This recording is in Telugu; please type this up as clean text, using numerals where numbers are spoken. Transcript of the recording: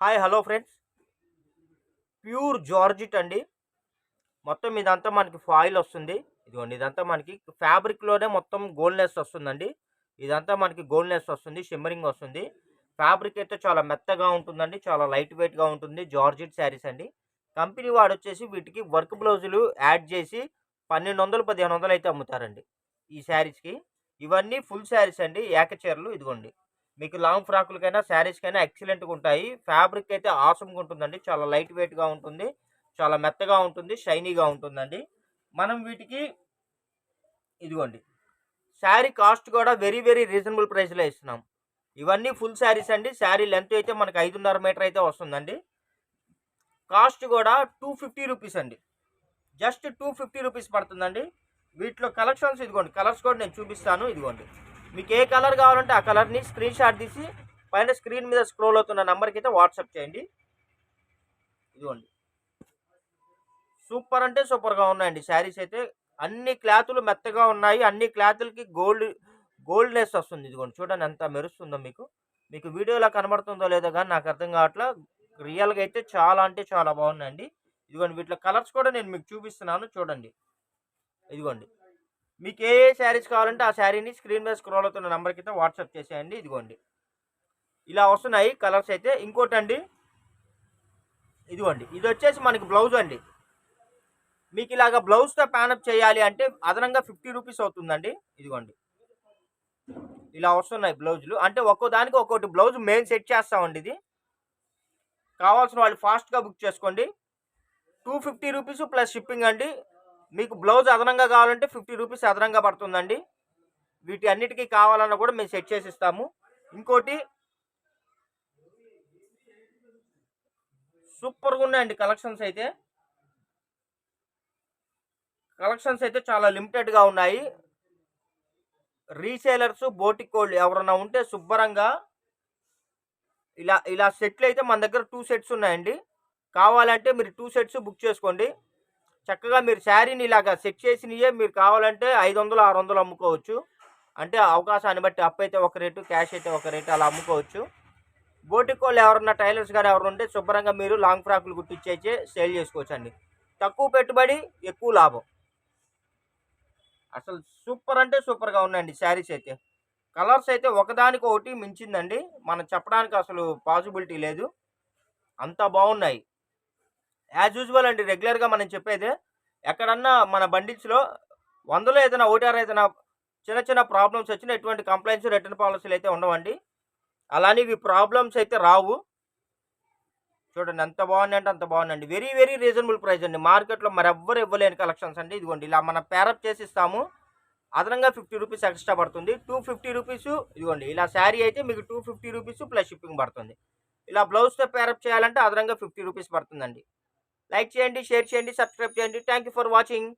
Hi hello friends. Pure georgette అండి. మొత్తం ఇదంతా మనకి ఫాయిల్ వస్తుంది. ఇదిగోండి ఇదంతా మనకి ఫ్యాబ్రిక్‌లోనే మొత్తం గోల్డ్‌నెస్ వస్తుందండి. ఇదంతా మనకి గోల్డ్‌నెస్ వస్తుంది. షిమ్మరింగ్ వస్తుంది. ఫ్యాబ్రిక్ అయితే చాలా మెత్తగా ఉంటుందండి. చాలా లైట్ వెయిట్‌గా ఉంటుంది. జార్జిట్ శారీస్ అండి. కంపెనీ వాడొచ్చేసి వీటికి వర్క్ బ్లౌజులు యాడ్ చేసి 1200, 1500 అయితే అమ్ముతారండి ఈ శారీస్‌కి. ఇవన్నీ ఫుల్ శారీస్ అండి. ఏక చీరలు ఇదిగోండి. మీకు లాంగ్ ఫ్రాకులకైనా, శారీస్‌కైనా ఎక్సలెంట్‌గా ఉంటాయి. ఫ్యాబ్రిక్ అయితే ఆసమ్‌గా ఉంటుందండి. చాలా లైట్ వెయిట్‌గా ఉంటుంది. చాలా మెత్తగా ఉంటుంది. షైనీగా ఉంటుందండి. మనం వీటికి ఇదిగోండి శారీ కాస్ట్ కూడా వెరీ వెరీ రీజనబుల్ ప్రైస్‌లో ఇస్తున్నాం. ఇవన్నీ ఫుల్ శారీస్ అండి. శారీ లెంత్ అయితే మనకు 5.5 మీటర్ అయితే వస్తుందండి. కాస్ట్ కూడా 250 రూపీస్ అండి. జస్ట్ 250 రూపీస్ పడుతుందండి. వీటిలో కలెక్షన్స్ ఇదిగోండి. కలర్స్ కూడా నేను చూపిస్తాను. ఇదిగోండి. మీకు ఏ కలర్ కావాలంటే ఆ కలర్‌ని స్క్రీన్ షాట్ తీసి పైన స్క్రీన్ మీద స్క్రోల్ అవుతున్న నంబర్‌కి అయితే వాట్సాప్ చేయండి. ఇదిగోండి. సూపర్ అంటే సూపర్‌గా ఉన్నాయండి శారీస్ అయితే. అన్ని క్లాతులు మెత్తగా ఉన్నాయి. అన్ని క్లాతులకి గోల్డ్‌నెస్ వస్తుంది. ఇదిగోండి చూడండి ఎంత మెరుస్తుందో మీకు. మీకు వీడియోలో కనబడుతుందో లేదో గానీ నాకు అర్థం కావట్లా. రియల్‌గా అయితే చాలా అంటే చాలా బాగున్నాయండి. ఇదిగోండి వీటిలో కలర్స్ కూడా నేను మీకు చూపిస్తున్నాను చూడండి. ఇదిగోండి. మీకు ఏ ఏ శారీస్ కావాలంటే ఆ శారీని స్క్రీన్ మీద స్క్రోల్ అవుతున్న నంబర్‌కి అయితే వాట్సాప్ చేసేయండి. ఇదిగోండి. ఇలా వస్తున్నాయి కలర్స్ అయితే. ఇంకోటండి ఇదిగోండి. ఇదొచ్చేసి మనకి బ్లౌజ్ అండి. మీకు ఇలాగ బ్లౌజ్‌తో ప్యానప్ చేయాలి అంటే అదనంగా 50 రూపీస్ అవుతుందండి. ఇదిగోండి. ఇలా వస్తున్నాయి బ్లౌజులు. అంటే ఒక్కో దానికి ఒక్కోటి బ్లౌజ్ మేము సెట్ చేస్తామండి ఇది. కావాల్సిన వాళ్ళు ఫాస్ట్‌గా బుక్ చేసుకోండి. 250 రూపీస్ ప్లస్ షిప్పింగ్ అండి. మీకు బ్లౌజ్ అదనంగా కావాలంటే 50 రూపీస్ అదనంగా పడుతుందండి. వీటి అన్నిటికి కావాలన్నా కూడా మేము సెట్ చేసి ఇస్తాము. ఇంకోటి సూపర్‌గా ఉన్నాయండి కలెక్షన్స్ అయితే చాలా లిమిటెడ్‌గా ఉన్నాయి. రీసేలర్స్, బోటికోళ్ళు ఎవరన్నా ఉంటే శుభ్రంగా ఇలా ఇలా సెట్లయితే మన దగ్గర 2 సెట్స్ ఉన్నాయండి. కావాలంటే మీరు 2 సెట్స్ బుక్ చేసుకోండి. చక్కగా మీరు శారీని ఇలాగా సెట్ చేసినయే మీరు కావాలంటే 500, 600 అమ్ముకోవచ్చు. అంటే అవకాశాన్ని బట్టి అప్పైతే ఒక రేటు, క్యాష్ అయితే ఒక రేటు అలా అమ్ముకోవచ్చు. బోటికోళ్ళు ఎవరన్నా టైలర్స్ గారు ఎవరైనా ఉంటే శుభ్రంగా మీరు లాంగ్ ఫ్రాకులు కుట్టించేసి సేల్ చేసుకోవచ్చండి. తక్కువ పెట్టుబడి, ఎక్కువ లాభం. అసలు సూపర్ అంటే సూపర్‌గా ఉన్నాయండి శారీస్ అయితే. కలర్స్ అయితే ఒకదానికొకటి మించిందండి. మనం చెప్పడానికి అసలు పాసిబిలిటీ లేదు. అంత బాగున్నాయి. యాజ్ యూజువల్ అండి రెగ్యులర్‌గా మనం చెప్పేదే. ఎక్కడన్నా మన బండిల్స్‌లో 100లో ఏదైనా ఒకటారా ఏదైనా చిన్న చిన్న ప్రాబ్లమ్స్ వచ్చినా ఎటువంటి కంప్లెయింట్స్, రిటర్న్ పాలిసీలు అయితే ఉండవండి. అలానే ఇవి ప్రాబ్లమ్స్ అయితే రావు. చూడండి ఎంత బాగున్నాయంటే అంత బాగున్నాయండి. వెరీ వెరీ రీజనబుల్ ప్రైస్ అండి. మార్కెట్‌లో మరెవ్వరు ఇవ్వలేని కలెక్షన్స్ అండి. ఇదిగోండి ఇలా మనం పేరప్ చేసి ఇస్తాము. అదనంగా 50 రూపీస్ ఎక్స్‌ట్రా పడుతుంది. 250 రూపీస్ ఇదిగోండి. ఇలా శారీ అయితే మీకు 250 రూపీస్ ప్లస్ షిప్పింగ్ పడుతుంది. ఇలా బ్లౌజ్‌తో పేరప్ చేయాలంటే అదనంగా 50 రూపీస్ పడుతుందండి. లైక్ చేయండి, షేర్ చేయండి, సబ్స్క్రైబ్ చేయండి. Thank you for watching.